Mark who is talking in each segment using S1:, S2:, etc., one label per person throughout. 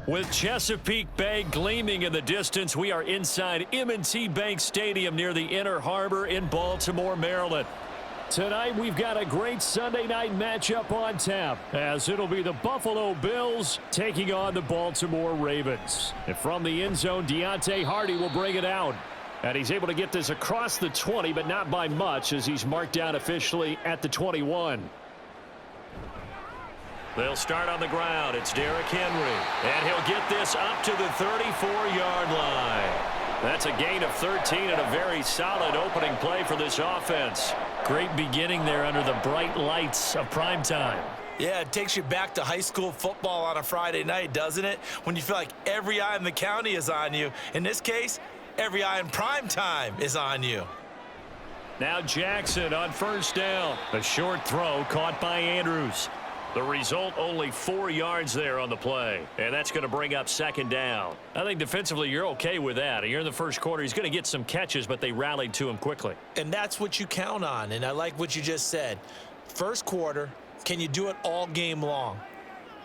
S1: With Chesapeake Bay gleaming in the distance, we are inside M&T Bank Stadium near the Inner Harbor in Baltimore, Maryland. Tonight, we've got a great Sunday night matchup on tap, as it'll be the Buffalo Bills taking on the Baltimore Ravens. And from the end zone, Deontay Hardy will bring it out. And he's able to get this across the 20, but not by much, as he's marked down officially at the 21. They'll start on the ground. It's Derrick Henry. And he'll get this up to the 34-yard line. That's a gain of 13 and a very solid opening play for this offense. Great beginning there under the bright lights of prime time.
S2: Yeah, it takes you back to high school football on a Friday night, doesn't it? When you feel like every eye in the county is on you. In this case, every eye in prime time is on you.
S1: Now Jackson on first down. A short throw caught by Andrews. The result, only 4 yards there on the play. And that's going to bring up second down. I think defensively you're okay with that. You're in the first quarter. He's going to get some catches, but they rallied to him quickly.
S2: And that's what you count on. And I like what you just said. First quarter, can you do it all game long?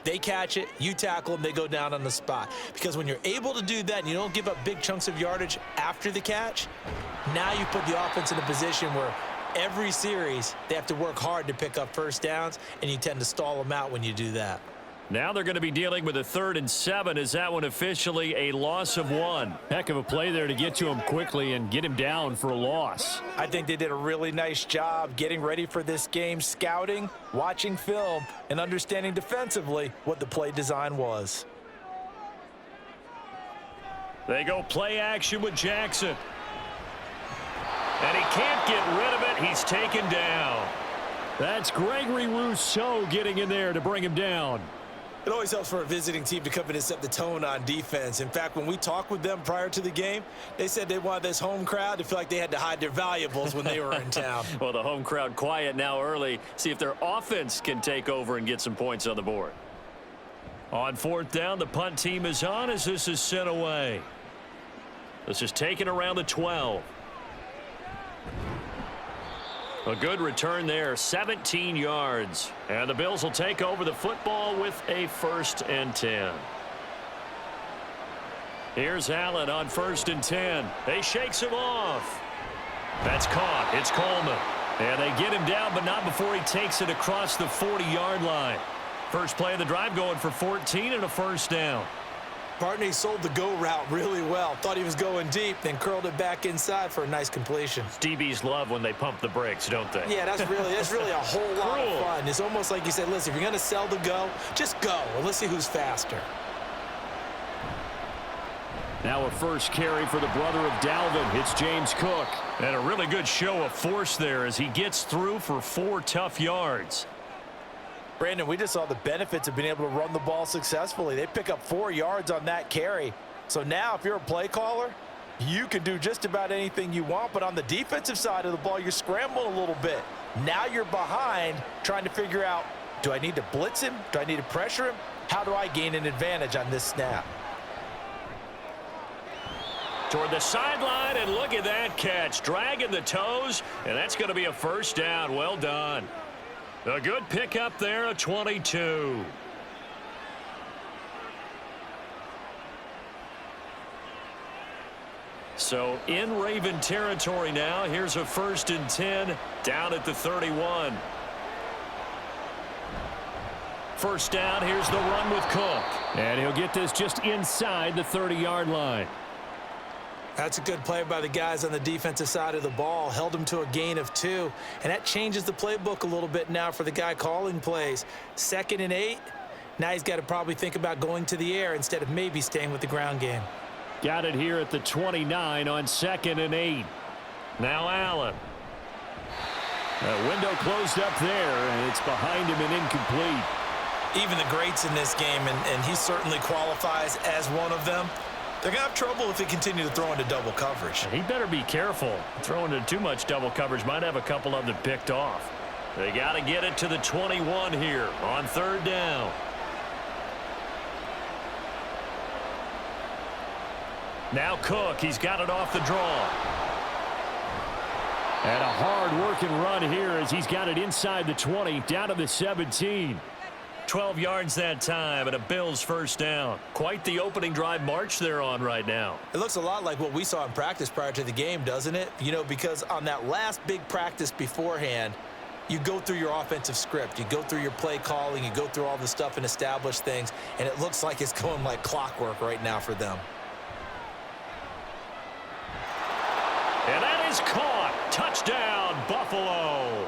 S2: They catch it, you tackle them, they go down on the spot. Because when you're able to do that and you don't give up big chunks of yardage after the catch, now you put the offense in a position where every series, they have to work hard to pick up first downs, and you tend to stall them out when you do that.
S1: Now they're going to be dealing with a 3rd and 7. Is that one officially a loss of 1? Heck of a play there to get to him quickly and get him down for a loss.
S2: I think they did a really nice job getting ready for this game, scouting, watching film, and understanding defensively what the play design was.
S1: They go play action with Jackson. And he can't get rid of it. He's taken down. That's Gregory Rousseau getting in there to bring him down.
S2: It always helps for a visiting team to come in and set the tone on defense. In fact, when we talked with them prior to the game, they said they wanted this home crowd to feel like they had to hide their valuables when they were in town.
S1: Well, the home crowd quiet now early. See if their offense can take over and get some points on the board. On 4th down, the punt team is on as this is sent away. This is taken around the 12. A good return there, 17 yards. And the Bills will take over the football with a 1st and 10. Here's Allen on 1st and 10. They shakes him off. That's caught. It's Coleman. And they get him down, but not before he takes it across the 40-yard line. First play of the drive going for 14 and a 1st down.
S2: Partney sold the go route really well. Thought he was going deep, then curled it back inside for a nice completion.
S1: DBs love when they pump the brakes, don't they?
S2: Yeah, that's really a whole lot of fun. It's almost like you said, listen, if you're going to sell the go, just go. And let's see who's faster.
S1: Now a first carry for the brother of Dalvin. It's James Cook. And a really good show of force there as he gets through for 4 tough yards.
S2: Brandon, we just saw the benefits of being able to run the ball successfully. They pick up 4 yards on that carry. So now if you're a play caller, you can do just about anything you want. But on the defensive side of the ball, you're scrambling a little bit. Now you're behind trying to figure out, do I need to blitz him? Do I need to pressure him? How do I gain an advantage on this snap?
S1: Toward the sideline, and look at that catch. Dragging the toes, and that's going to be a 1st down. Well done. A good pickup there, a 22. So in Raven territory now. Here's a 1st and 10 down at the 31. First down, here's the run with Cook. And he'll get this just inside the 30-yard line.
S2: That's a good play by the guys on the defensive side of the ball. Held him to a gain of 2. And that changes the playbook a little bit now for the guy calling plays. 2nd and 8. Now he's got to probably think about going to the air instead of maybe staying with the ground game.
S1: Got it here at the 29 on 2nd and 8. Now Allen. The window closed up there, and it's behind him and incomplete.
S2: Even the greats in this game, and he certainly qualifies as one of them, they're going to have trouble if they continue to throw into double coverage.
S1: He better be careful. Throwing into too much double coverage might have a couple of them picked off. They got to get it to the 21 here on 3rd down. Now Cook, he's got it off the draw. And a hard-working run here as he's got it inside the 20, down to the 17. 12 yards that time, and a Bills first down. Quite the opening drive march they're on right now.
S2: It looks a lot like what we saw in practice prior to the game, doesn't it? You know, because on that last big practice beforehand, you go through your offensive script. You go through your play calling. You go through all the stuff and establish things, and it looks like it's going like clockwork right now for them.
S1: And that is caught. Touchdown, Buffalo.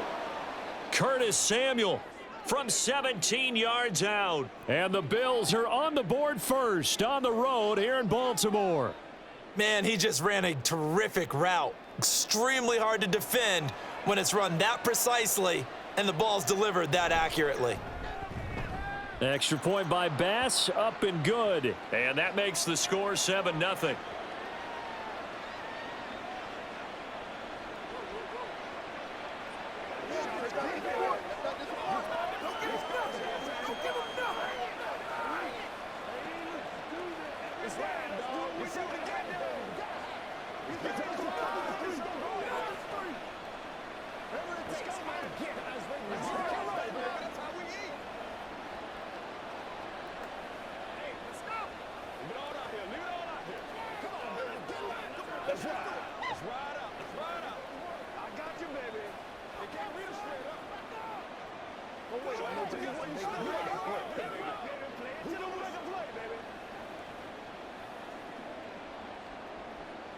S1: Curtis Samuel from 17 yards out. And the Bills are on the board first on the road here in Baltimore.
S2: Man, he just ran a terrific route. Extremely hard to defend when it's run that precisely and the ball's delivered that accurately.
S1: Extra point by Bass, up and good. And that makes the score 7-0.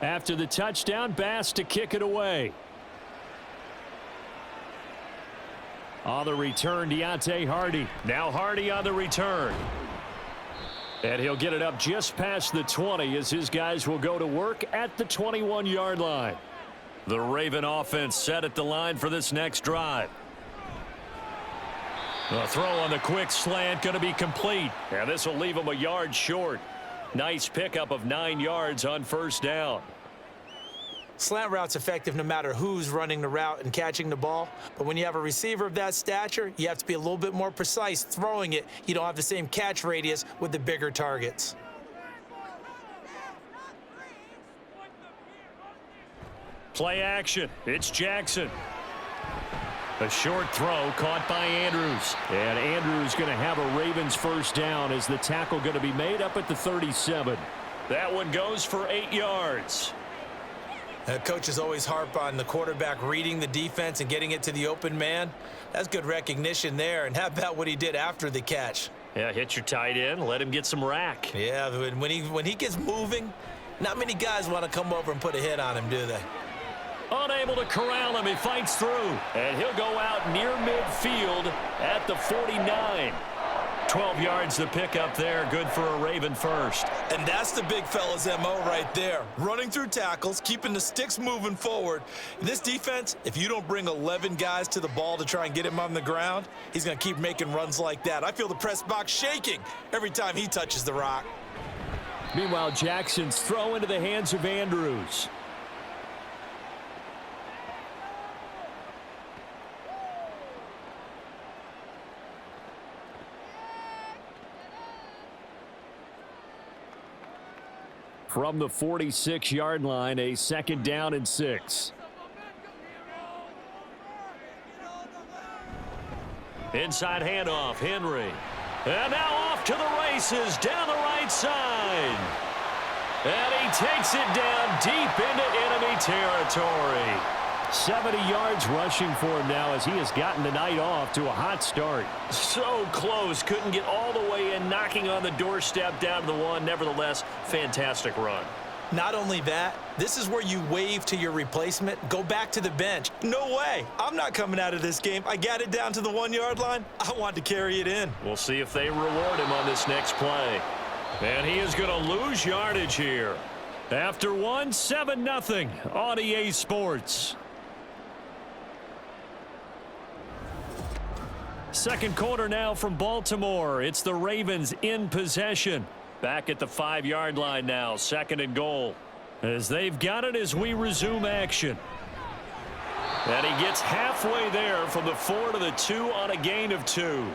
S1: After the touchdown, Bass to kick it away. On the return, Deontay Hardy. Now Hardy on the return. And he'll get it up just past the 20 as his guys will go to work at the 21-yard line. The Raven offense set at the line for this next drive. The throw on the quick slant going to be complete. And this will leave him a yard short. Nice pickup of 9 yards on first down.
S2: Slant route's effective no matter who's running the route and catching the ball. But when you have a receiver of that stature, you have to be a little bit more precise throwing it. You don't have the same catch radius with the bigger targets.
S1: Play action. It's Jackson. A short throw caught by Andrews. And Andrews going to have a Ravens first down as the tackle going to be made up at the 37. That one goes for 8 yards.
S2: Coaches always harp on the quarterback reading the defense and getting it to the open man. That's good recognition there. And how about what he did after the catch?
S1: Yeah, hit your tight end, let him get some rack.
S2: Yeah, when he gets moving, not many guys want to come over and put a hit on him, do they?
S1: Unable to corral him, he fights through. And he'll go out near midfield at the 49. 12 yards to pick up there, good for a Raven first.
S2: And that's the big fella's MO right there. Running through tackles, keeping the sticks moving forward. This defense, if you don't bring 11 guys to the ball to try and get him on the ground, he's going to keep making runs like that. I feel the press box shaking every time he touches the rock.
S1: Meanwhile, Jackson's throw into the hands of Andrews. From the 46-yard line, a second down and 6. Inside handoff, Henry. And now off to the races down the right side. And he takes it down deep into enemy territory. 70 yards rushing for him now as he has gotten the night off to a hot start. So close, couldn't get all the way in, knocking on the doorstep down to the one. Nevertheless, fantastic run.
S2: Not only that, this is where you wave to your replacement, go back to the bench. No way, I'm not coming out of this game. I got it down to the 1-yard line. I want to carry it in.
S1: We'll see if they reward him on this next play. And he is going to lose yardage here. After one, 7-0 on EA Sports. Second quarter now from Baltimore. It's the Ravens in possession. Back at the 5-yard line now, second and goal. As they've got it as we resume action. And he gets halfway there from the 4 to the 2 on a gain of 2.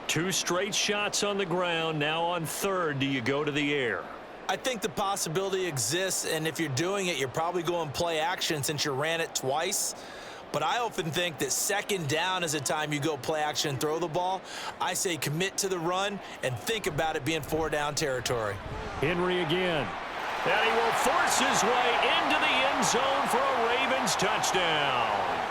S1: 2 straight shots on the ground. Now on third, do you go to the air?
S2: I think the possibility exists, and if you're doing it, you're probably going play action since you ran it twice. But I often think that second down is a time you go play action and throw the ball. I say commit to the run and think about it being 4-down territory.
S1: Henry again. And he will force his way into the end zone for a Ravens touchdown.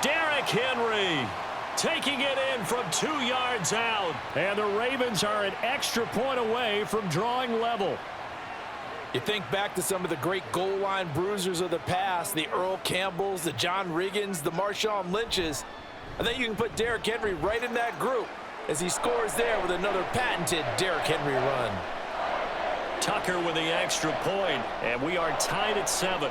S1: Derrick Henry taking it in from 2 yards out. And the Ravens are an extra point away from drawing level.
S3: You think back to some of the great goal line bruisers of the past, the Earl Campbells, the John Riggins, the Marshawn Lynches. I think you can put Derrick Henry right in that group as he scores there with another patented Derrick Henry run.
S1: Tucker with the extra point, and we are tied at 7.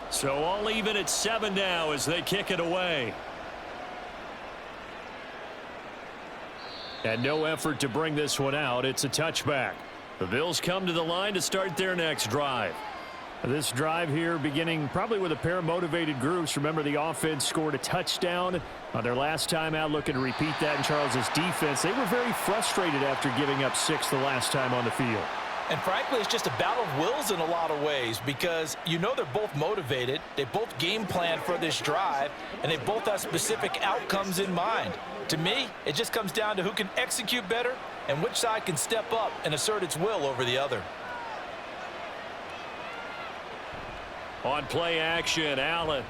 S1: So all even at 7 now as they kick it away. And no effort to bring this one out. It's a touchback. The Bills come to the line to start their next drive. This drive here beginning probably with a pair of motivated groups. Remember, the offense scored a touchdown on their last time out, looking to repeat that in Charles's defense. They were very frustrated after giving up 6 the last time on the field.
S2: And frankly, it's just a battle of wills in a lot of ways because you know they're both motivated. They both game plan for this drive, and they both have specific outcomes in mind. To me, it just comes down to who can execute better and which side can step up and assert its will over the other.
S1: On play action, Allen.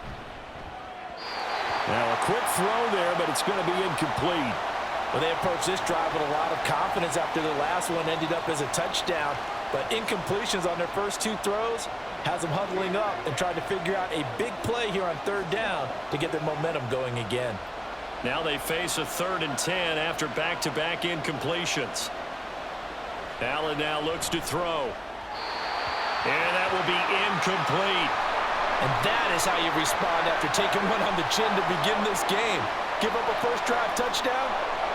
S1: Now a quick throw there, but it's going to be incomplete.
S2: Well, they approached this drive with a lot of confidence after their last one ended up as a touchdown. But incompletions on their first 2 throws has them huddling up and trying to figure out a big play here on 3rd down to get their momentum going again.
S1: Now they face a 3rd and 10 after back-to-back incompletions. Allen now looks to throw. And that will be incomplete.
S2: And that is how you respond after taking one on the chin to begin this game. Give up a first drive touchdown,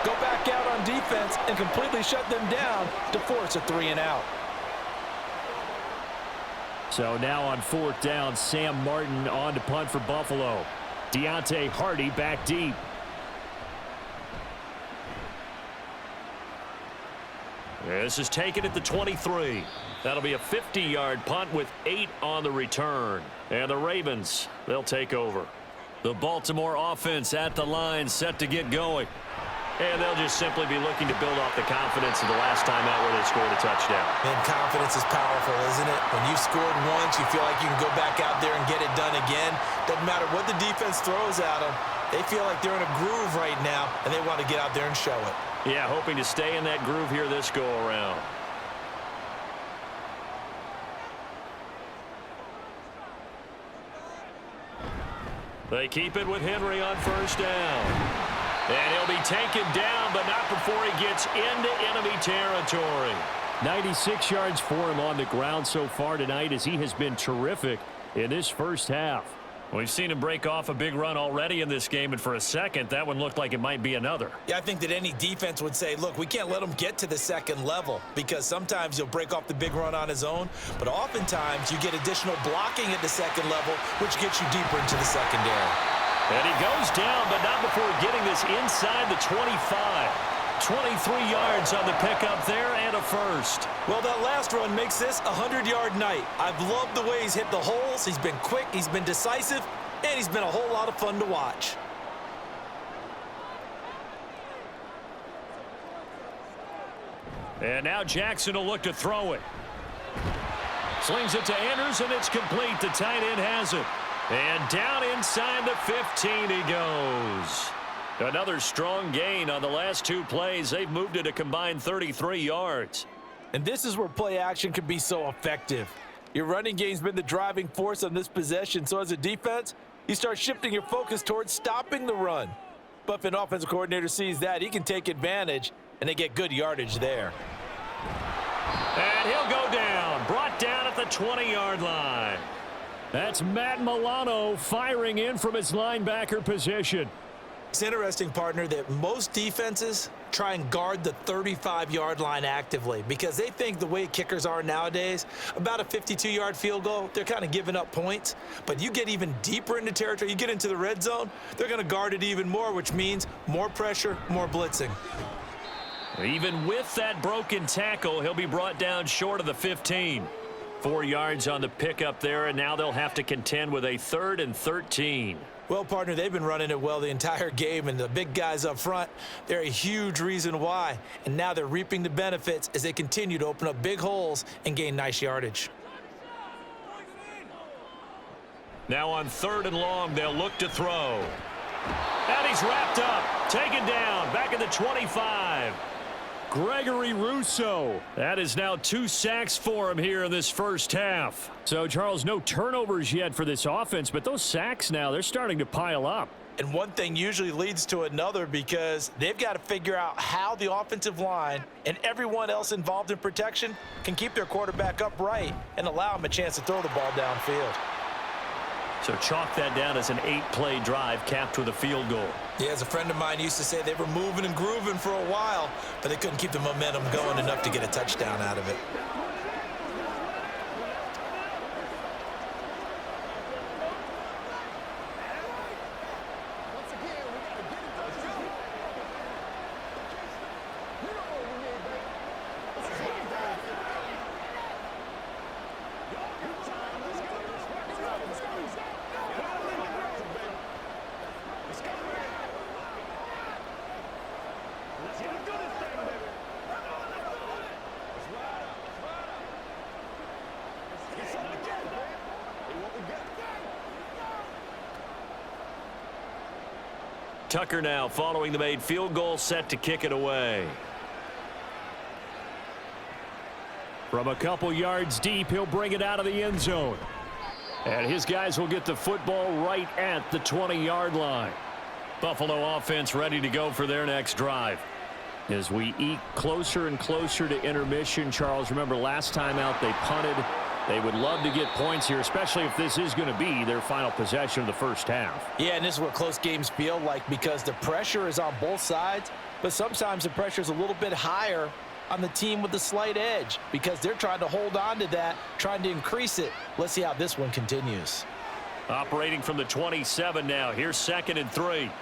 S2: go back out on defense, and completely shut them down to force a 3-and-out.
S1: So now on 4th down, Sam Martin on to punt for Buffalo. Deontay Hardy back deep. This is taken at the 23. That'll be a 50-yard punt with 8 on the return. And the Ravens, they'll take over. The Baltimore offense at the line, set to get going. And they'll just simply be looking to build off the confidence of the last time out where they scored a touchdown.
S2: Man, confidence is powerful, isn't it? When you've scored once, you feel like you can go back out there and get it done again. Doesn't matter what the defense throws at them. They feel like they're in a groove right now, and they want to get out there and show it.
S1: Yeah, hoping to stay in that groove here this go-around. They keep it with Henry on 1st down. And he'll be taken down, but not before he gets into enemy territory. 96 yards for him on the ground so far tonight as he has been terrific in this first half. We've seen him break off a big run already in this game, and for a second, that one looked like it might be another.
S2: Yeah, I think that any defense would say, look, we can't let him get to the second level because sometimes he'll break off the big run on his own, but oftentimes you get additional blocking at the second level, which gets you deeper into the secondary.
S1: And he goes down, but not before getting this inside the 25. 23 yards on the pickup there and a first.
S2: Well, that last run makes this a 100-yard night. I've loved the way he's hit the holes. He's been quick, he's been decisive, and he's been a whole lot of fun to watch.
S1: And now Jackson will look to throw it. Slings it to Anders, and it's complete. The tight end has it. And down inside the 15 he goes. Another strong gain on the last 2 plays. They've moved it a combined 33 yards.
S2: And this is where play action can be so effective. Your running game's been the driving force on this possession, so as a defense, you start shifting your focus towards stopping the run.
S3: But if an offensive coordinator sees that, he can take advantage, and they get good yardage there.
S1: And he'll go down, brought down at the 20-yard line. That's Matt Milano firing in from his linebacker position.
S2: It's interesting, partner, that most defenses try and guard the 35-yard line actively because they think the way kickers are nowadays, about a 52-yard field goal, they're kind of giving up points. But you get even deeper into territory, you get into the red zone, they're going to guard it even more, which means more pressure, more blitzing.
S1: Even with that broken tackle, he'll be brought down short of the 15. 4 yards on the pickup there, and now they'll have to contend with a 3rd and 13.
S2: Well, partner, they've been running it well the entire game, and the big guys up front, they're a huge reason why. And now they're reaping the benefits as they continue to open up big holes and gain nice yardage.
S1: Now on 3rd and long, they'll look to throw. And he's wrapped up, taken down, back at the 25. Gregory Rousseau. That is now 2 sacks for him here in this first half. So, Charles, no turnovers yet for this offense, but those sacks now, they're starting to pile up.
S2: And one thing usually leads to another because they've got to figure out how the offensive line and everyone else involved in protection can keep their quarterback upright and allow him a chance to throw the ball downfield.
S1: So chalk that down as an 8-play drive capped with a field goal.
S2: Yeah, as a friend of mine used to say, they were moving and grooving for a while, but they couldn't keep the momentum going enough to get a touchdown out of it.
S1: Tucker now following the made field goal, set to kick it away. From a couple yards deep, he'll bring it out of the end zone. And his guys will get the football right at the 20-yard line. Buffalo offense ready to go for their next drive. As we eke closer and closer to intermission, Charles, remember last time out they punted. They would love to get points here, especially if this is going to be their final possession of the first half.
S2: Yeah, and this is what close games feel like because the pressure is on both sides, but sometimes the pressure is a little bit higher on the team with the slight edge because they're trying to hold on to that, trying to increase it. Let's see how this one continues.
S1: Operating from the 27 now. Here's 2nd and 3.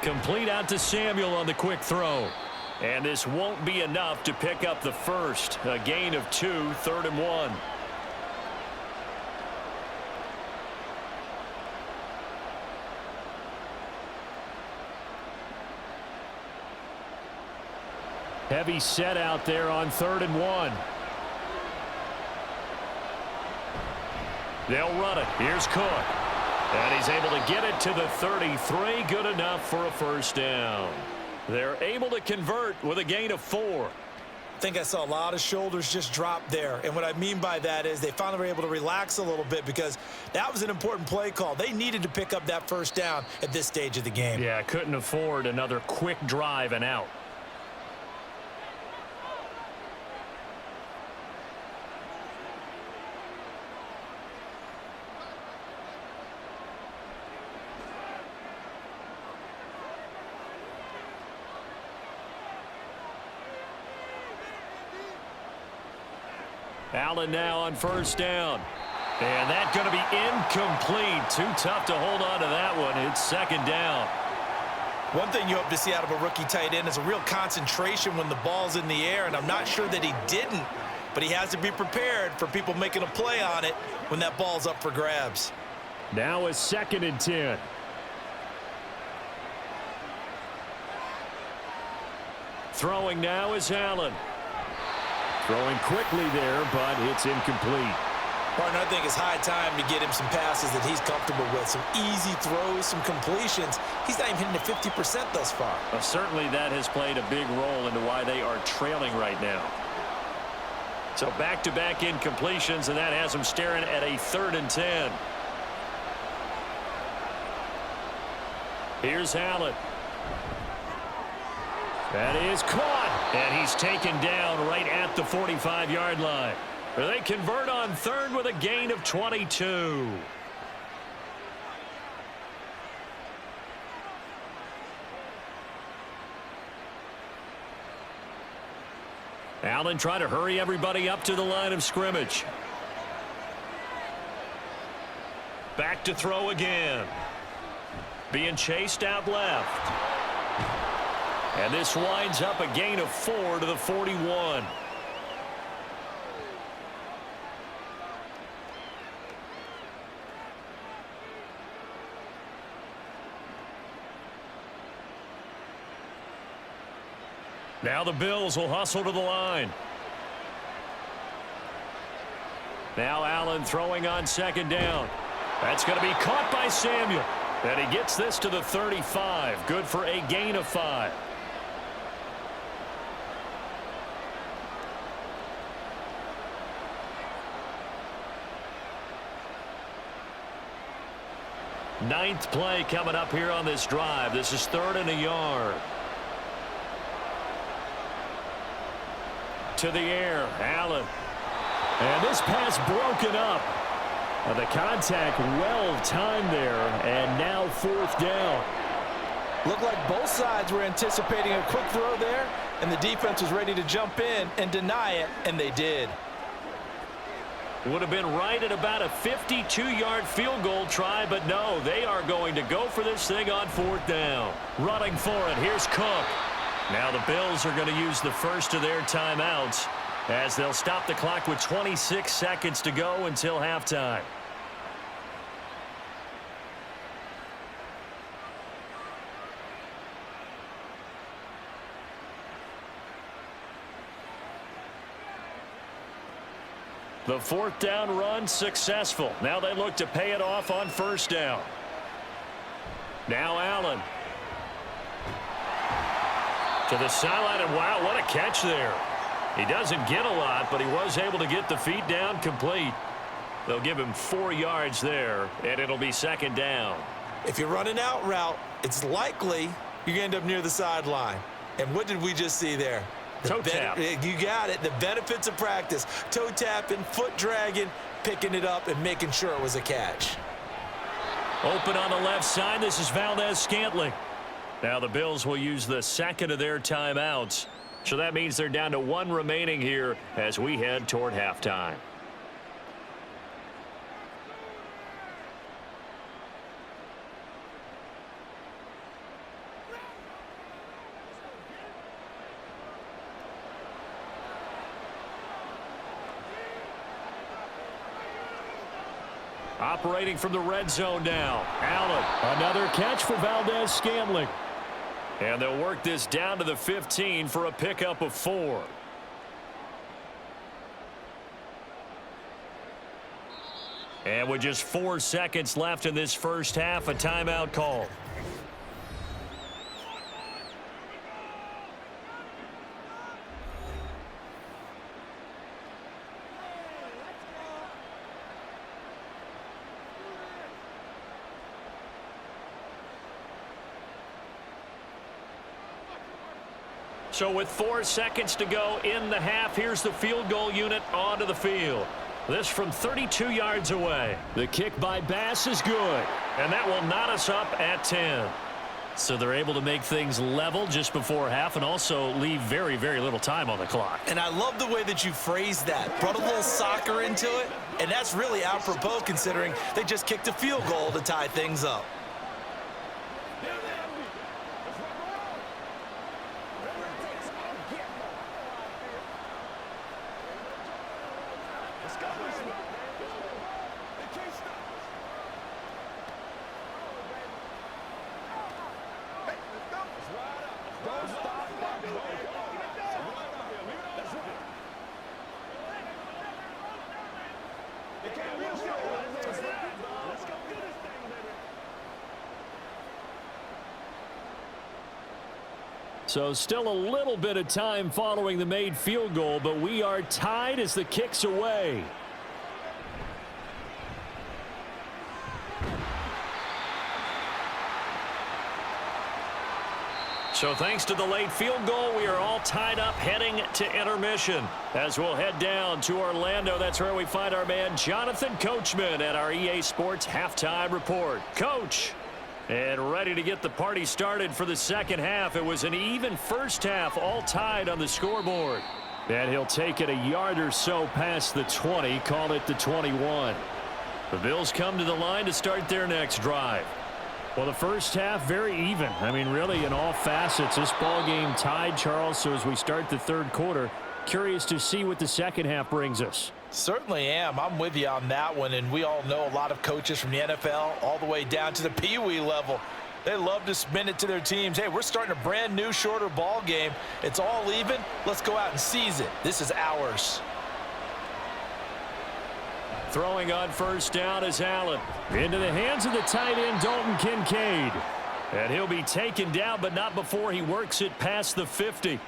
S1: Complete out to Samuel on the quick throw. And this won't be enough to pick up the first. A gain of 2, 3rd and 1. Heavy set out there on 3rd and 1. They'll run it. Here's Cook. And he's able to get it to the 33. Good enough for a first down. They're able to convert with a gain of 4.
S2: I think I saw a lot of shoulders just drop there. And what I mean by that is they finally were able to relax a little bit because that was an important play call. They needed to pick up that first down at this stage of the game.
S1: Yeah, couldn't afford another quick drive and out. Allen now on first down. And that's going to be incomplete. Too tough to hold on to that one. It's 2nd down.
S2: One thing you hope to see out of a rookie tight end is a real concentration when the ball's in the air, and I'm not sure that he didn't, but he has to be prepared for people making a play on it when that ball's up for grabs.
S1: Now is 2nd and 10. Throwing now is Allen. Throwing quickly there, but it's incomplete.
S2: Partner, I think it's high time to get him some passes that he's comfortable with. Some easy throws, some completions. He's not even hitting the 50% thus far.
S1: Well, certainly that has played a big role into why they are trailing right now. So back-to-back incompletions, and that has them staring at a 3rd and 10. Here's Allen. That is caught, and he's taken down right at the 45-yard line. They convert on third with a gain of 22. Allen trying to hurry everybody up to the line of scrimmage. Back to throw again. Being chased out left. And this winds up a gain of 4 to the 41. Now the Bills will hustle to the line. Now Allen throwing on second down. That's going to be caught by Samuel. And he gets this to the 35. Good for a gain of 5. Ninth play coming up here on this drive. This is 3rd and a yard. To the air, Allen. And this pass broken up. The contact well timed there, and now 4th down.
S3: Looked like both sides were anticipating a quick throw there, and the defense was ready to jump in and deny it, and they did.
S1: Would have been right at about a 52-yard field goal try, but no, they are going to go for this thing on 4th down. Running for it, here's Cook. Now the Bills are going to use the first of their timeouts as they'll stop the clock with 26 seconds to go until halftime. The 4th down run successful. Now they look to pay it off on 1st down. Now Allen. To the sideline, and wow, what a catch there. He doesn't get a lot, but he was able to get the feet down complete. They'll give him 4 yards there, and it'll be 2nd down.
S2: If you're running out route, it's likely you're going to end up near the sideline. And what did we just see there?
S1: Toe tap.
S2: You got it. The benefits of practice. Toe tapping, foot dragging, picking it up, and making sure it was a catch.
S1: Open on the left side. This is Valdez-Scantling. Now the Bills will use the second of their timeouts. So that means they're down to 1 remaining here as we head toward halftime. Operating from the red zone now. Allen. Another catch for Valdez-Scantling. And they'll work this down to the 15 for a pickup of 4. And with just 4 seconds left in this first half, a timeout call. So with 4 seconds to go in the half, here's the field goal unit onto the field. This from 32 yards away. The kick by Bass is good, and that will knot us up at 10. So they're able to make things level just before half and also leave very, very little time on the clock.
S2: And I love the way that you phrased that. Brought a little soccer into it, and that's really apropos considering they just kicked a field goal to tie things up.
S1: So still a little bit of time following the made field goal, but we are tied as the kick's away. So thanks to the late field goal, we are all tied up heading to intermission. As we'll head down to Orlando, that's where we find our man Jonathan Coachman at our EA Sports Halftime Report. Coach, and ready to get the party started for the second half. It was an even first half, all tied on the scoreboard. And he'll take it a yard or so past the 20, call it the 21. The Bills come to the line to start their next drive. Well, the first half, very even. I mean, really, in all facets, this ball game tied, Charles. So as we start the third quarter, curious to see what the second half brings us.
S3: Certainly am. I'm with you on that one, and we all know a lot of coaches from the NFL all the way down to the Pee-wee level. They love to spin it to their teams. Hey, we're starting a brand new, shorter ball game. It's all even. Let's go out and seize it. This is ours.
S1: Throwing on first down is Allen. Into the hands of the tight end, Dalton Kincaid. And he'll be taken down, but not before he works it past the 50.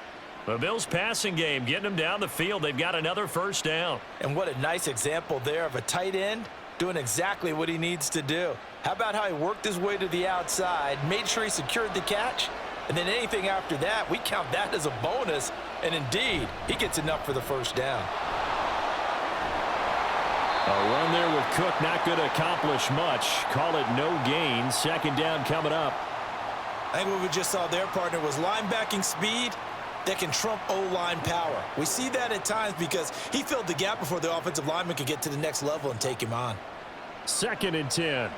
S1: The Bills' passing game, getting them down the field. They've got another first down.
S3: And what a nice example there of a tight end doing exactly what he needs to do. How about how he worked his way to the outside, made sure he secured the catch, and then anything after that, we count that as a bonus. And indeed, he gets enough for the first down.
S1: A run there with Cook, not going to accomplish much. Call it no gain. Second down coming up.
S2: I think what we just saw there, partner, was linebacking speed that can trump O-line power. We see that at times because he filled the gap before the offensive lineman could get to the next level and take him on.
S1: 2nd and 10.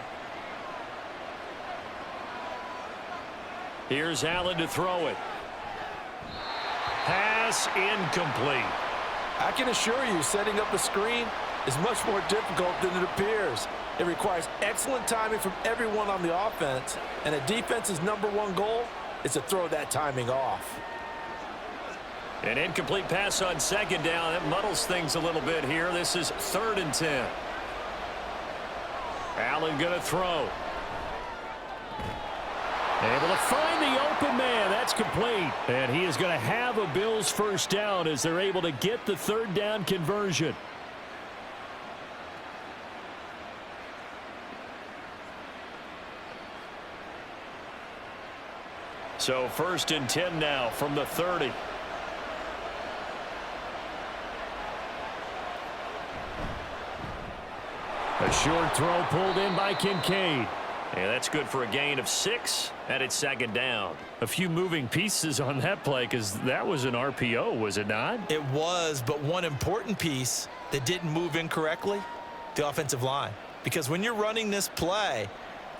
S1: Here's Allen to throw it. Pass incomplete.
S3: I can assure you, setting up a screen is much more difficult than it appears. It requires excellent timing from everyone on the offense, and a defense's #1 goal is to throw that timing off.
S1: An incomplete pass on second down. That muddles things a little bit here. This is 3rd and 10. Allen going to throw. Able to find the open man. That's complete. And he is going to have a Bills first down as they're able to get the 3rd down conversion. So 1st and 10 now from the 30. A short throw pulled in by Kincaid. And that's good for a gain of 6, and it's 2nd down. A few moving pieces on that play because that was an RPO, was it not?
S2: It was, but one important piece that didn't move incorrectly, the offensive line. Because when you're running this play,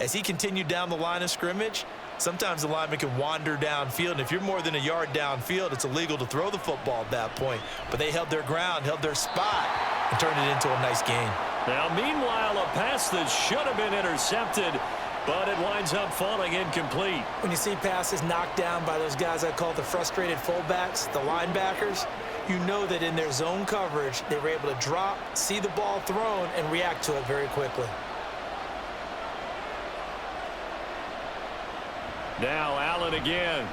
S2: as he continued down the line of scrimmage, sometimes the lineman can wander downfield, and if you're more than a yard downfield, it's illegal to throw the football at that point. But they held their ground, held their spot, and turned it into a nice gain.
S1: Now, meanwhile, a pass that should have been intercepted, but it winds up falling incomplete.
S2: When you see passes knocked down by those guys I call the frustrated fullbacks, the linebackers, you know that in their zone coverage, they were able to drop, see the ball thrown, and react to it very quickly.
S1: Now Allen again.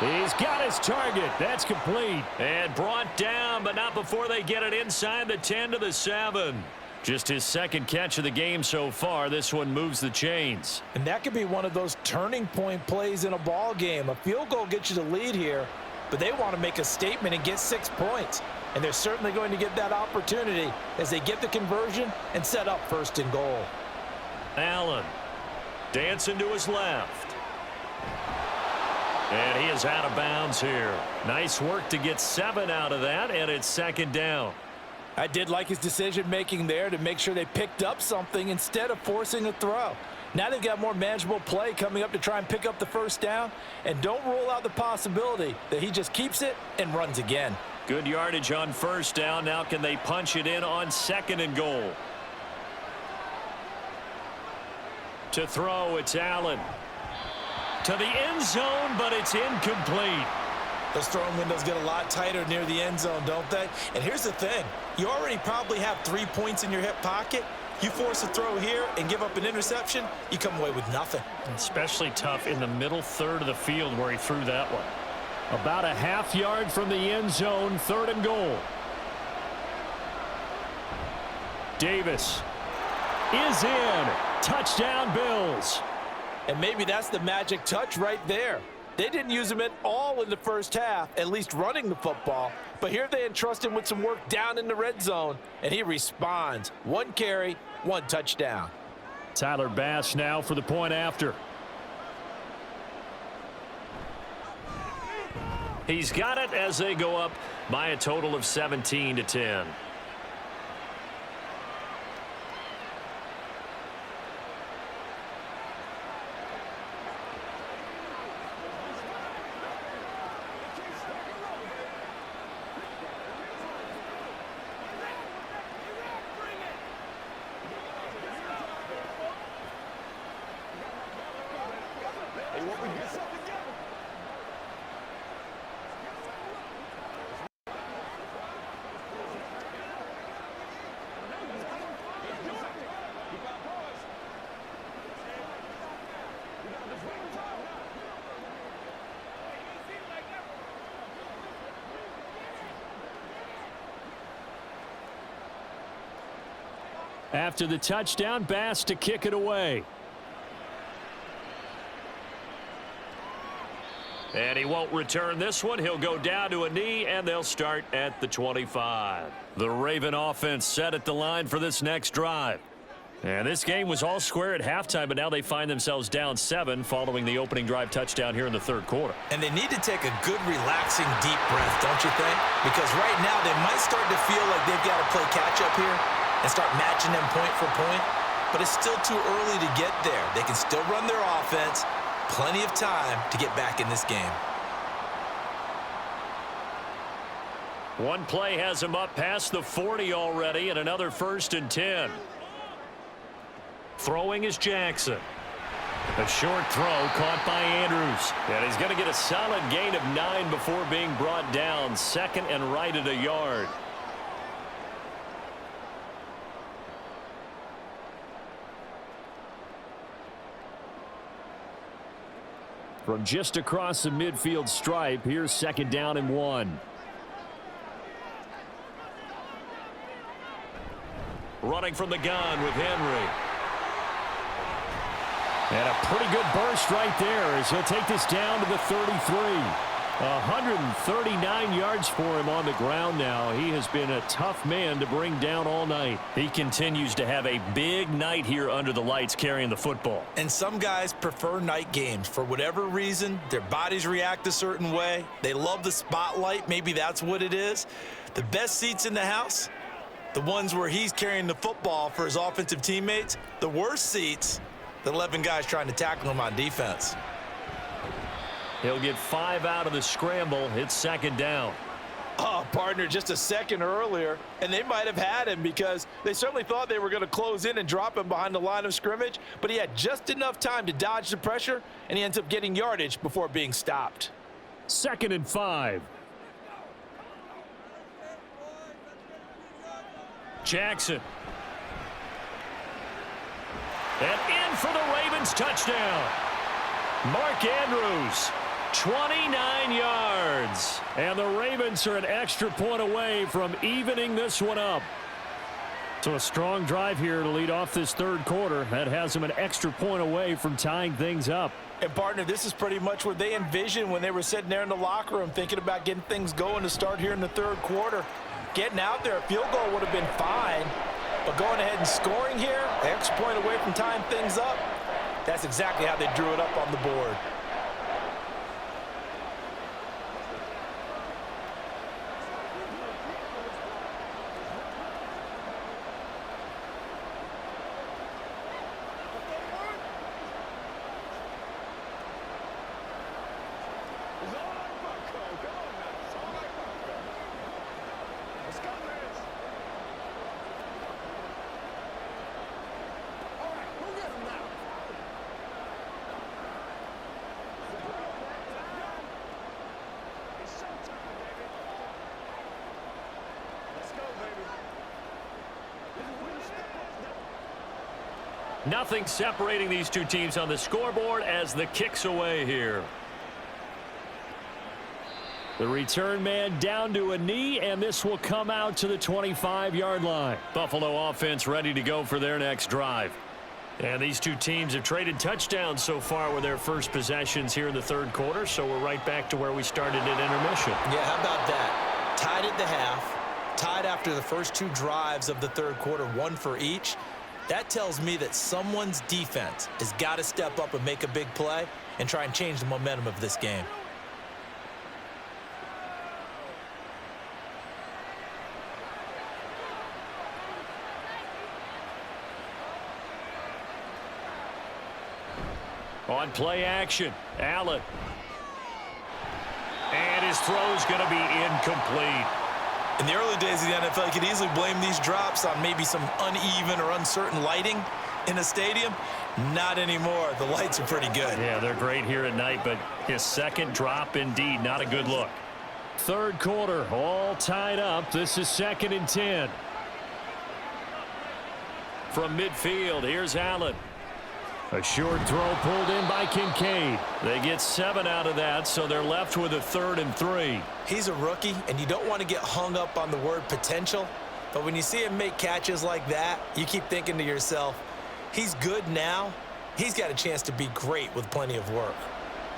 S1: He's got his target. That's complete. And brought down, but not before they get it inside the 10 to the 7. Just his 2nd catch of the game so far. This one moves the chains.
S3: And that could be one of those turning point plays in a ball game. A field goal gets you the lead here, but they want to make a statement and get 6 points. And they're certainly going to get that opportunity as they get the conversion and set up 1st and goal.
S1: Allen dancing to his left. And he is out of bounds here. Nice work to get 7 out of that, and it's 2nd down.
S3: I did like his decision-making there to make sure they picked up something instead of forcing a throw. Now they've got more manageable play coming up to try and pick up the first down, and don't rule out the possibility that he just keeps it and runs again.
S1: Good yardage on first down. Now can they punch it in on 2nd and goal? To throw, it's Allen. To the end zone, but it's incomplete.
S2: Those throwing windows get a lot tighter near the end zone, don't they? And here's the thing. You already probably have 3 points in your hip pocket. You force a throw here and give up an interception, you come away with nothing.
S1: Especially tough in the middle 3rd of the field where he threw that one. About a half yard from the end zone, 3rd and goal. Davis is in. Touchdown, Bills.
S3: And maybe that's the magic touch right there. They didn't use him at all in the first half, at least running the football. But here they entrust him with some work down in the red zone, and he responds. 1 carry, 1 touchdown.
S1: Tyler Bass now for the point after. He's got it as they go up by a total of 17-10. After the touchdown, Bass to kick it away. And he won't return this one. He'll go down to a knee, and they'll start at the 25. The Raven offense set at the line for this next drive. And this game was all square at halftime, but now they find themselves down 7 following the opening drive touchdown here in the third quarter.
S2: And they need to take a good, relaxing, deep breath, don't you think? Because right now they might start to feel like they've got to play catch-up here and start matching them point for point. But it's still too early to get there. They can still run their offense. Plenty of time to get back in this game.
S1: One play has him up past the 40 already, and another 1st and 10. Throwing is Jackson. A short throw caught by Andrews. And he's going to get a solid gain of 9 before being brought down. 2nd and right at a yard. From just across the midfield stripe, here's 2nd down and 1. Running from the gun with Henry. And a pretty good burst right there as he'll take this down to the 33. 139 yards for him on the ground now. He has been a tough man to bring down all night. He continues to have a big night here under the lights carrying the football.
S2: And some guys prefer night games. For whatever reason, their bodies react a certain way. They love the spotlight. Maybe that's what it is. The best seats in the house, the ones where he's carrying the football for his offensive teammates. The worst seats, the 11 guys trying to tackle him on defense.
S1: He'll get 5 out of the scramble. It's 2nd down.
S3: Oh, partner, just a second earlier, and they might have had him because they certainly thought they were going to close in and drop him behind the line of scrimmage, but he had just enough time to dodge the pressure, and he ends up getting yardage before being stopped.
S1: 2nd and 5. Jackson. And in for the Ravens touchdown. Mark Andrews, 29 yards. And the Ravens are an extra point away from evening this one up. So a strong drive here to lead off this third quarter. That has them an extra point away from tying things up.
S3: And, partner, this is pretty much what they envisioned when they were sitting there in the locker room thinking about getting things going to start here in the third quarter. Getting out there, a field goal would have been fine. But going ahead and scoring here, an extra point away from tying things up, that's exactly how they drew it up on the board.
S1: Nothing separating these two teams on the scoreboard as the kick's away here. The return man down to a knee, and this will come out to the 25-yard line. Buffalo offense ready to go for their next drive. And these two teams have traded touchdowns so far with their first possessions here in the third quarter, so we're right back to where we started at intermission.
S2: Yeah, how about that? Tied at the half, tied after the first two drives of the third quarter, one for each. That tells me that someone's defense has got to step up and make a big play and try and change the momentum of this game.
S1: On play action, Allen. And his throw's going to be incomplete.
S2: In the early days of the NFL, you could easily blame these drops on maybe some uneven or uncertain lighting in a stadium. Not anymore. The lights are pretty good.
S1: Yeah, they're great here at night, but his second drop, indeed, not a good look. Third quarter, all tied up. This is 2nd and 10. From midfield, here's Allen. A short throw pulled in by Kincaid. They get 7 out of that, so they're left with a 3rd and 3.
S2: He's a rookie, and you don't want to get hung up on the word potential. But when you see him make catches like that, you keep thinking to yourself, he's good now. He's got a chance to be great with plenty of work.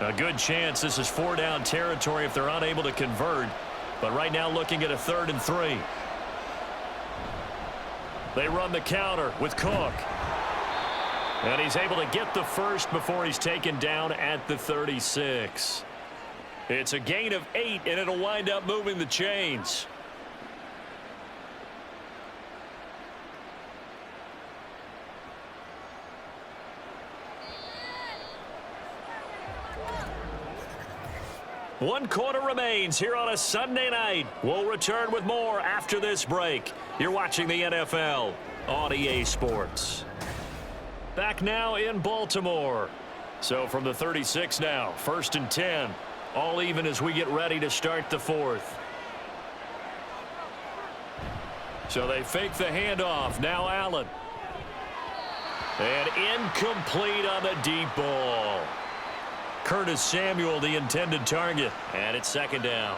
S1: A good chance this is 4-down territory if they're unable to convert. But right now looking at a 3rd and 3. They run the counter with Cook. And he's able to get the first before he's taken down at the 36. It's a gain of 8, and it'll wind up moving the chains. One quarter remains here on a Sunday night. We'll return with more after this break. You're watching the NFL on EA Sports. Back now in Baltimore. So from the 36 now, 1st and 10. All even as we get ready to start the 4th. So they fake the handoff. Now Allen. And incomplete on the deep ball. Curtis Samuel, the intended target. And it's 2nd down.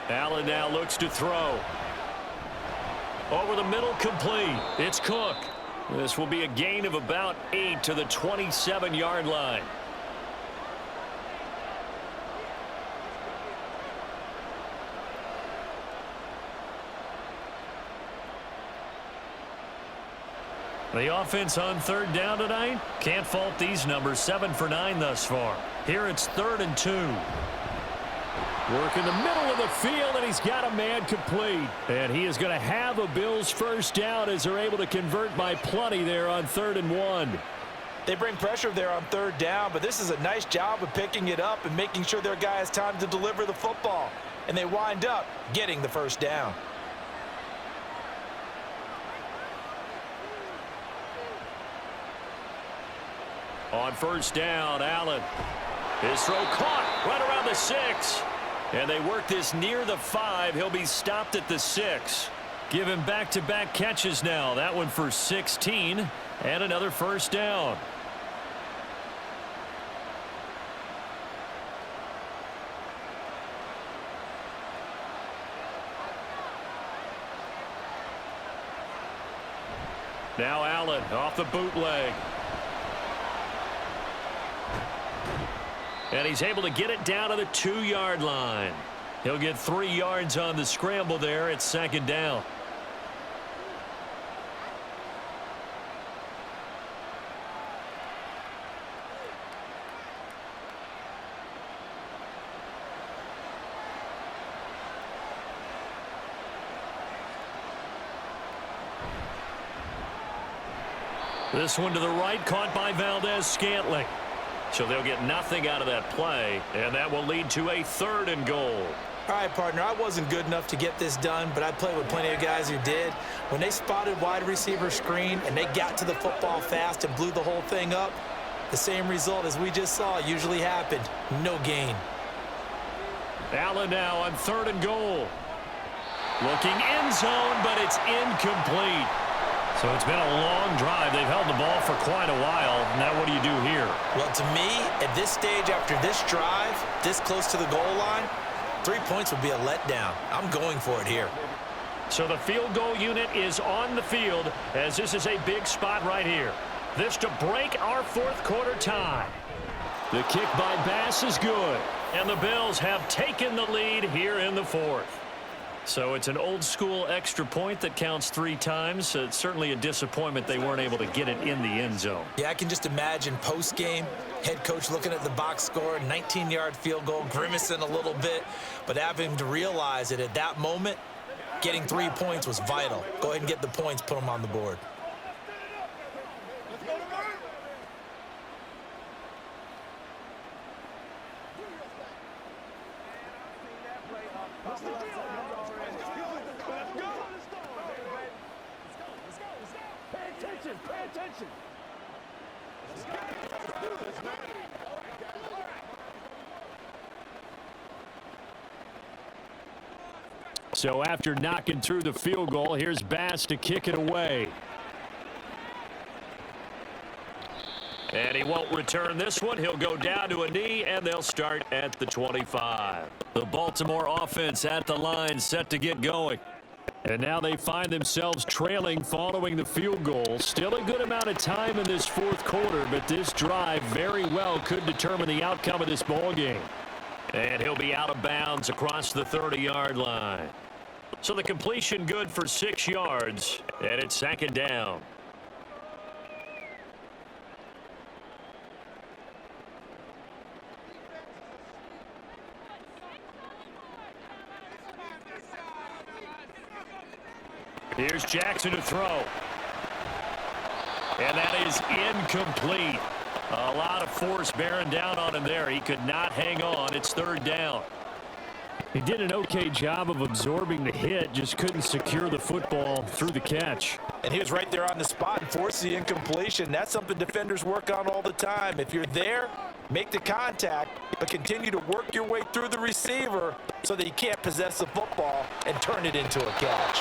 S1: Allen now looks to throw. Over the middle, complete. It's Cook. This will be a gain of about 8 to the 27-yard line. The offense on 3rd down tonight. Can't fault these numbers. 7 for 9 thus far. Here it's 3rd and 2. Work in the middle of the field, and he's got a man complete. And he is going to have a Bills first down as they're able to convert by plenty there on 3rd and 1.
S2: They bring pressure there on 3rd down, but this is a nice job of picking it up and making sure their guy has time to deliver the football. And they wind up getting the first down.
S1: On 1st down, Allen. His throw caught right around the 6. And they work this near the 5. He'll be stopped at the 6. Give him back-to-back catches now. That one for 16 and another first down. Now Allen off the bootleg. And he's able to get it down to the 2-yard line. He'll get 3 yards on the scramble there at 2nd down. This one to the right, caught by Valdez-Scantling. So they'll get nothing out of that play, and that will lead to a 3rd and goal.
S2: All right, partner, I wasn't good enough to get this done, but I played with plenty of guys who did. When they spotted wide receiver screen and they got to the football fast and blew the whole thing up, the same result as we just saw usually happened. No gain.
S1: Allen now on 3rd and goal. Looking end zone, but it's incomplete. So it's been a long drive. They've held the ball for quite a while. Now what do you do here?
S2: Well, to me, at this stage after this drive, this close to the goal line, 3 points would be a letdown. I'm going for it here.
S1: So the field goal unit is on the field as this is a big spot right here. This to break our fourth quarter tie. The kick by Bass is good. And the Bills have taken the lead here in the fourth. So it's an old-school extra point that counts 3 times. It's certainly a disappointment they weren't able to get it in the end zone.
S2: Yeah, I can just imagine post-game, head coach looking at the box score, 19-yard field goal, grimacing a little bit, but having to realize that at that moment, getting 3 points was vital. Go ahead and get the points, put them on the board.
S1: So after knocking through the field goal, here's Bass to kick it away. And he won't return this one. He'll go down to a knee, and they'll start at the 25. The Baltimore offense at the line, set to get going. And now they find themselves trailing following the field goal. Still a good amount of time in this fourth quarter, but this drive very well could determine the outcome of this ball game. And he'll be out of bounds across the 30-yard line. So the completion good for 6 yards, and it's 2nd down. Here's Jackson to throw. And that is incomplete. A lot of force bearing down on him there. He could not hang on. It's 3rd down. He did an okay job of absorbing the hit, just couldn't secure the football through the catch.
S3: And he was right there on the spot and forced the incompletion. That's something defenders work on all the time. If you're there, make the contact, but continue to work your way through the receiver so that he can't possess the football and turn it into a catch.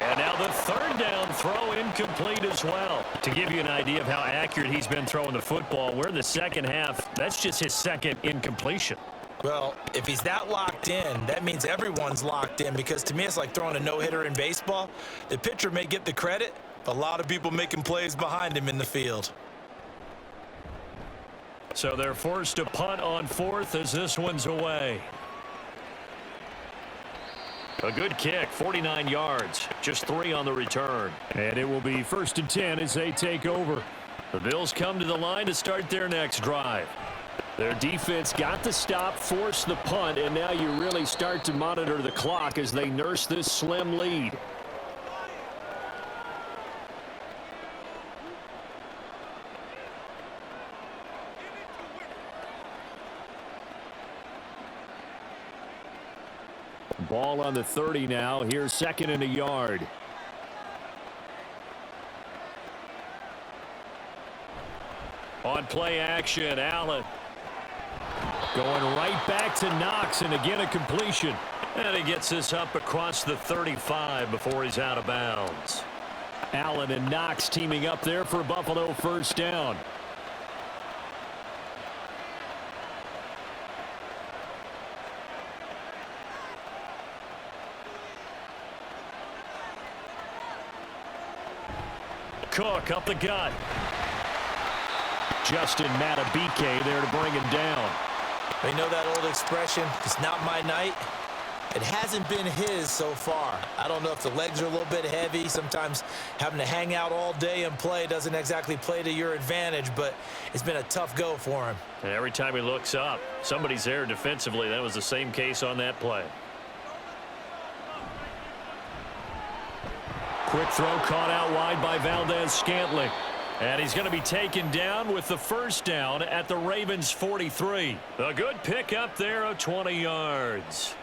S1: And now the 3rd down throw incomplete as well. To give you an idea of how accurate he's been throwing the football, we're in the second half. That's just his 2nd incompletion.
S2: Well, if he's that locked in, that means everyone's locked in, because to me it's like throwing a no-hitter in baseball. The pitcher may get the credit, but a lot of people making plays behind him in the field.
S1: So they're forced to punt on 4th as this one's away. A good kick, 49 yards, just 3 on the return. And it will be 1st and 10 as they take over. The Bills come to the line to start their next drive. Their defense got the stop, forced the punt, and now you really start to monitor the clock as they nurse this slim lead. Ball on the 30 now. Here's 2nd and a yard. On play action, Allen. Going right back to Knox, and again a completion. And he gets this up across the 35 before he's out of bounds. Allen and Knox teaming up there for Buffalo 1st down. Cook up the gut. Justin Matabike there to bring him down.
S2: You know that old expression, it's not my night? It hasn't been his so far. I don't know if the legs are a little bit heavy. Sometimes having to hang out all day and play doesn't exactly play to your advantage, but it's been a tough go for him.
S1: And every time he looks up, somebody's there defensively. That was the same case on that play. Quick throw caught out wide by Valdez-Scantling. And he's going to be taken down with the 1st down at the Ravens 43. A good pickup there of 20 yards.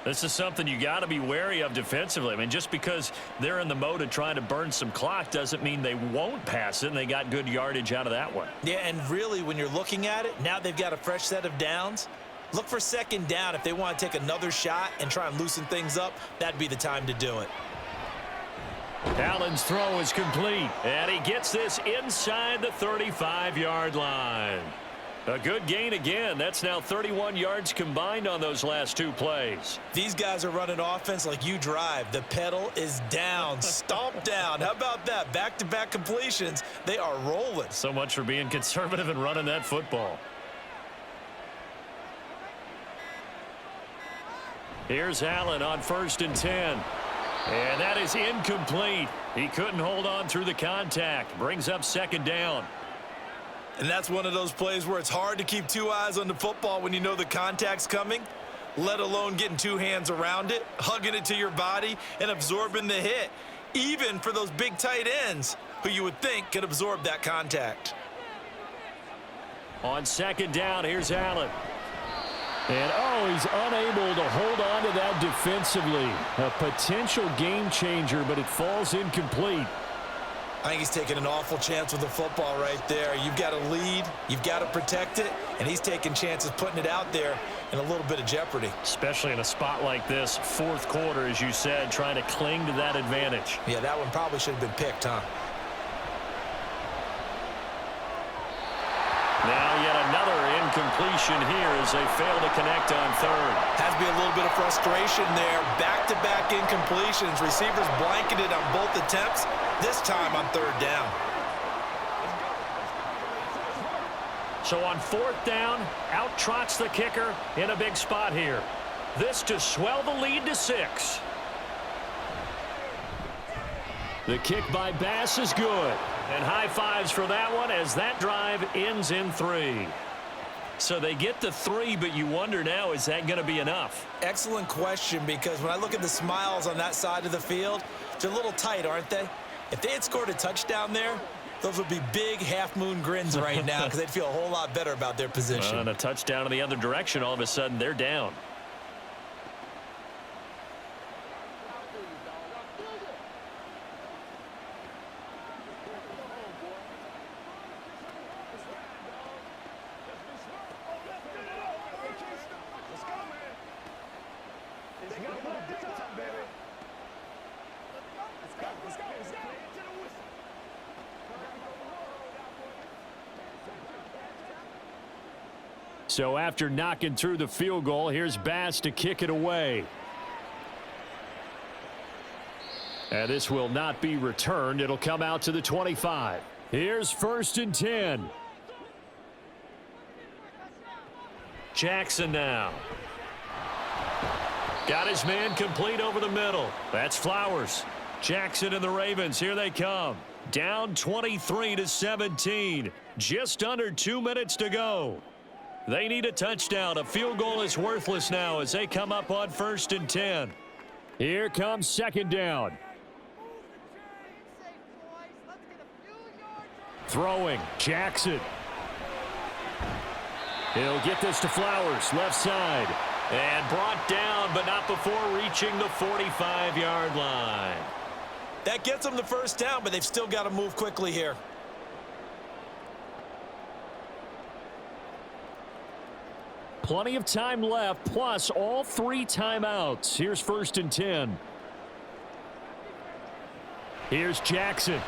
S1: This is something you got to be wary of defensively. I mean, just because they're in the mode of trying to burn some clock doesn't mean they won't pass it, and they got good yardage out of that one.
S2: Yeah, and really, when you're looking at it, now they've got a fresh set of downs. Look for 2nd down. If they want to take another shot and try and loosen things up, that'd be the time to do it.
S1: Allen's throw is complete, and he gets this inside the 35-yard line. A good gain again. That's now 31 yards combined on those last two plays.
S2: These guys are running offense like you drive. The pedal is down, stomp down. How about that? Back-to-back completions. They are rolling.
S1: So much for being conservative and running that football. Here's Allen on 1st and 10. And that is incomplete. He couldn't hold on through the contact. Brings up 2nd down.
S2: And that's one of those plays where it's hard to keep two eyes on the football when you know the contact's coming, let alone getting two hands around it, hugging it to your body, and absorbing the hit, even for those big tight ends who you would think could absorb that contact.
S1: On 2nd down, here's Allen. And, he's unable to hold on to that defensively. A potential game changer, but it falls incomplete.
S2: I think he's taking an awful chance with the football right there. You've got to lead, you've got to protect it, and he's taking chances putting it out there in a little bit of jeopardy.
S1: Especially in a spot like this, 4th quarter, as you said, trying to cling to that advantage.
S2: Yeah, that one probably should have been picked, huh?
S1: Now yet another incompletion here as they fail to connect on 3rd.
S2: Has to be a little bit of frustration there. Back-to-back incompletions. Receivers blanketed on both attempts, this time on 3rd down.
S1: So on 4th down, out trots the kicker in a big spot here. This to swell the lead to 6. The kick by Bass is good. And high fives for that one as that drive ends in 3. So they get to 3, but you wonder now, is that going to be enough?
S2: Excellent question, because when I look at the smiles on that side of the field, they're a little tight, aren't they? If they had scored a touchdown there, those would be big half-moon grins right now because they'd feel a whole lot better about their position.
S1: And a touchdown in the other direction, all of a sudden they're down. So after knocking through the field goal, here's Bass to kick it away. And this will not be returned. It'll come out to the 25. Here's 1st and 10. Jackson now. Got his man complete over the middle. That's Flowers. Jackson and the Ravens, here they come. Down 23-17. Just under 2 minutes to go. They need a touchdown. A field goal is worthless now as they come up on 1st and 10. Here comes 2nd down. Throwing, Jackson. He'll get this to Flowers, left side. And brought down, but not before reaching the 45-yard line.
S2: That gets them the 1st down, but they've still got to move quickly here.
S1: Plenty of time left, plus all 3 timeouts. Here's 1st and 10. Here's Jackson.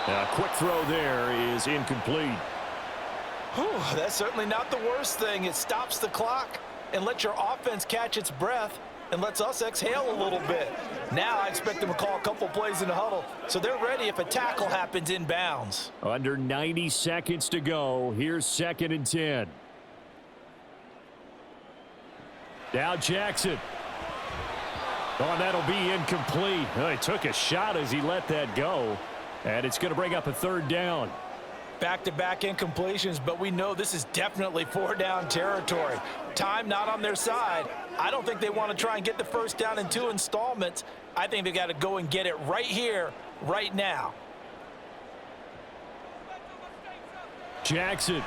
S1: A quick throw there is incomplete.
S3: Whew, that's certainly not the worst thing. It stops the clock and lets your offense catch its breath and lets us exhale a little bit. Now I expect them to call a couple plays in the huddle, so they're ready if a tackle happens inbounds.
S1: Under 90 seconds to go. Here's 2nd and 10. Now Jackson. Oh, that'll be incomplete. Oh, he took a shot as he let that go. And it's going to bring up a 3rd down.
S3: Back-to-back incompletions, but we know this is definitely 4-down territory. Time not on their side. I don't think they want to try and get the 1st down in 2 installments. I think they got to go and get it right here, right now.
S1: Jackson.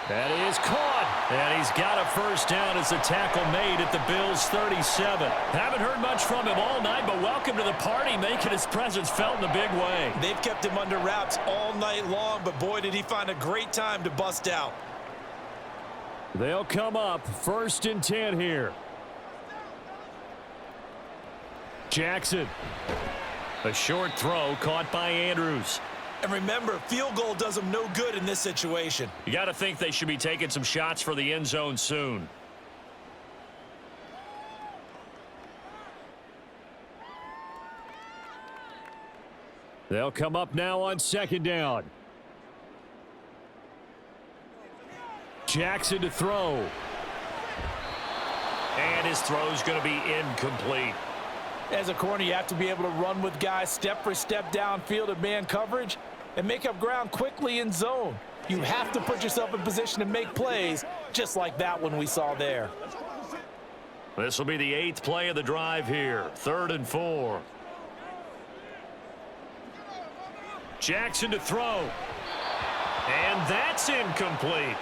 S1: That is caught. And he's got a 1st down as the tackle made at the Bills' 37. Haven't heard much from him all night, but welcome to the party, making his presence felt in a big way.
S2: They've kept him under wraps all night long, but boy, did he find a great time to bust out.
S1: They'll come up 1st and 10 here. Jackson. A short throw caught by Andrews.
S2: And remember, field goal does them no good in this situation.
S1: You got to think they should be taking some shots for the end zone soon. They'll come up now on second down. Jackson to throw. And his throw's going to be incomplete.
S3: As a corner, you have to be able to run with guys step for step downfield in man coverage and make up ground quickly in zone. You have to put yourself in position to make plays, just like that one we saw there.
S1: This will be the 8th play of the drive here. 3rd and 4. Jackson to throw. And that's incomplete.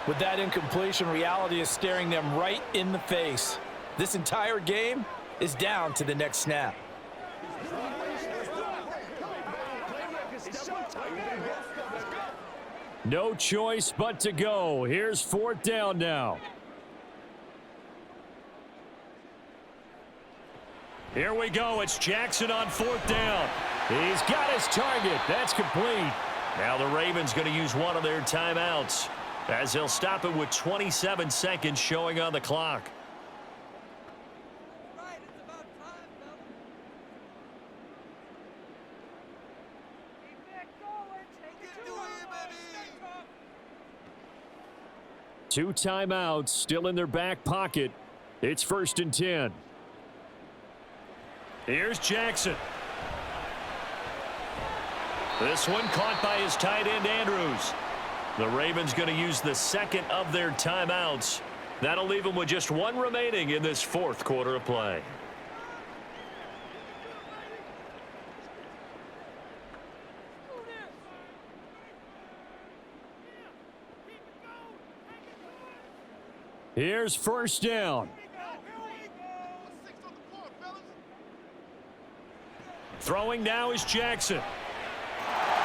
S3: With that incompletion, reality is staring them right in the face. This entire game is down to the next snap.
S1: No choice but to go. Here's 4th down now. Here we go. It's Jackson on 4th down. He's got his target. That's complete. Now the Ravens going to use one of their timeouts, as they'll stop it with 27 seconds showing on the clock. Two timeouts still in their back pocket. It's 1st and 10. Here's Jackson. This one caught by his tight end, Andrews. The Ravens going to use the 2nd of their timeouts. That'll leave them with just one remaining in this 4th quarter of play. Here's 1st down. Throwing now is Jackson.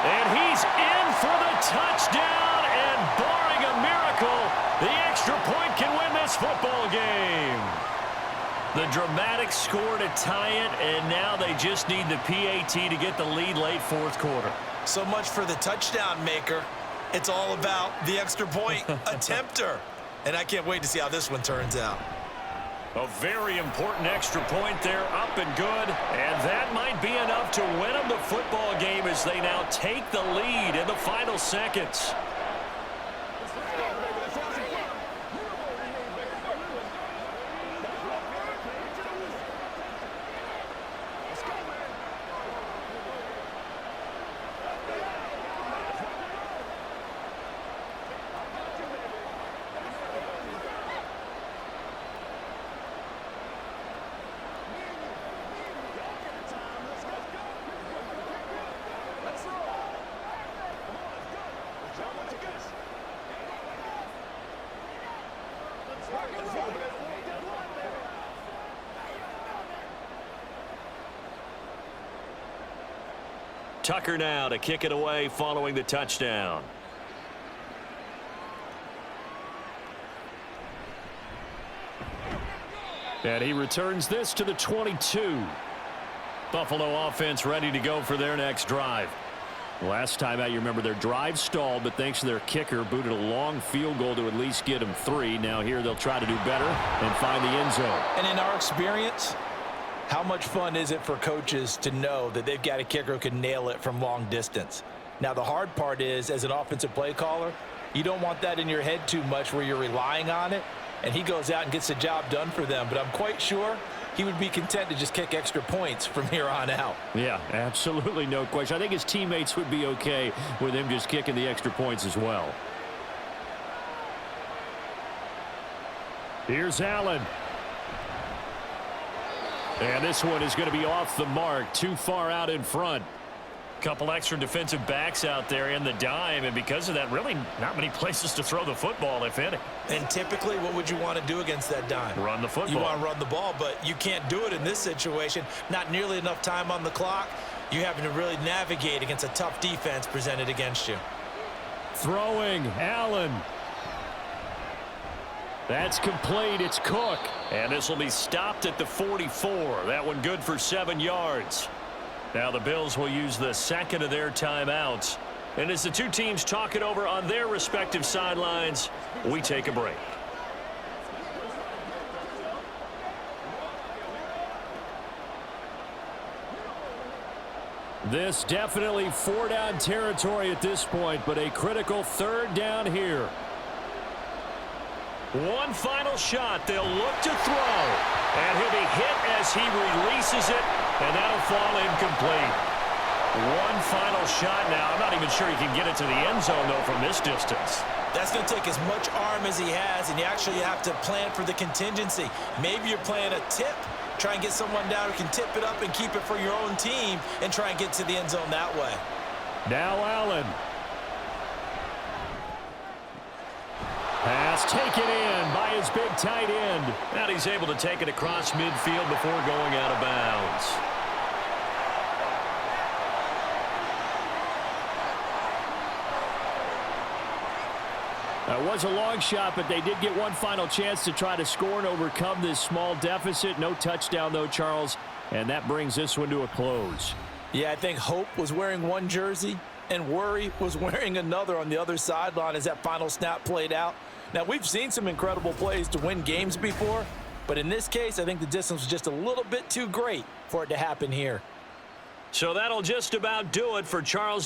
S1: And he's in for the touchdown, and barring a miracle, the extra point can win this football game. The dramatic score to tie it, and now they just need the PAT to get the lead late 4th quarter.
S2: So much for the touchdown maker. It's all about the extra point attempter. And I can't wait to see how this one turns out.
S1: A very important extra point there, up and good. And that might be enough to win them the football game as they now take the lead in the final seconds. Tucker now to kick it away following the touchdown. And he returns this to the 22. Buffalo offense ready to go for their next drive. Last time out, you remember their drive stalled, but thanks to their kicker, booted a long field goal to at least get them 3. Now here they'll try to do better and find the end zone.
S3: And in our experience, how much fun is it for coaches to know that they've got a kicker who can nail it from long distance? Now, the hard part is, as an offensive play caller, you don't want that in your head too much where you're relying on it, and he goes out and gets the job done for them. But I'm quite sure he would be content to just kick extra points from here on out.
S1: Yeah, absolutely no question. I think his teammates would be okay with him just kicking the extra points as well. Here's Allen. And this one is going to be off the mark, too far out in front. Couple extra defensive backs out there in the dime, and because of that, really not many places to throw the football, if any.
S2: And typically, what would you want to do against that dime?
S1: Run the football.
S2: You want to run the ball, but you can't do it in this situation. Not nearly enough time on the clock. You're having to really navigate against a tough defense presented against you.
S1: Throwing, Allen. That's complete. It's Cook. And this will be stopped at the 44. That one good for 7 yards. Now the Bills will use the second of their timeouts. And as the two teams talk it over on their respective sidelines, we take a break. This definitely 4-down territory at this point, but a critical 3rd down here. One final shot. They'll look to throw. And he'll be hit as he releases it, and that'll fall incomplete. One final shot now. I'm not even sure he can get it to the end zone, though, from this distance.
S2: That's going to take as much arm as he has, and you actually have to plan for the contingency. Maybe you're playing a tip. Try and get someone down who can tip it up and keep it for your own team and try and get to the end zone that way.
S1: Now Allen. Pass taken in by his big tight end. And he's able to take it across midfield before going out of bounds. It was a long shot, but they did get one final chance to try to score and overcome this small deficit. No touchdown, though, Charles, and that brings this one to a close.
S3: Yeah, I think Hope was wearing one jersey and Worry was wearing another on the other sideline as that final snap played out. Now, we've seen some incredible plays to win games before, but in this case, I think the distance was just a little bit too great for it to happen here.
S1: So that'll just about do it for Charles.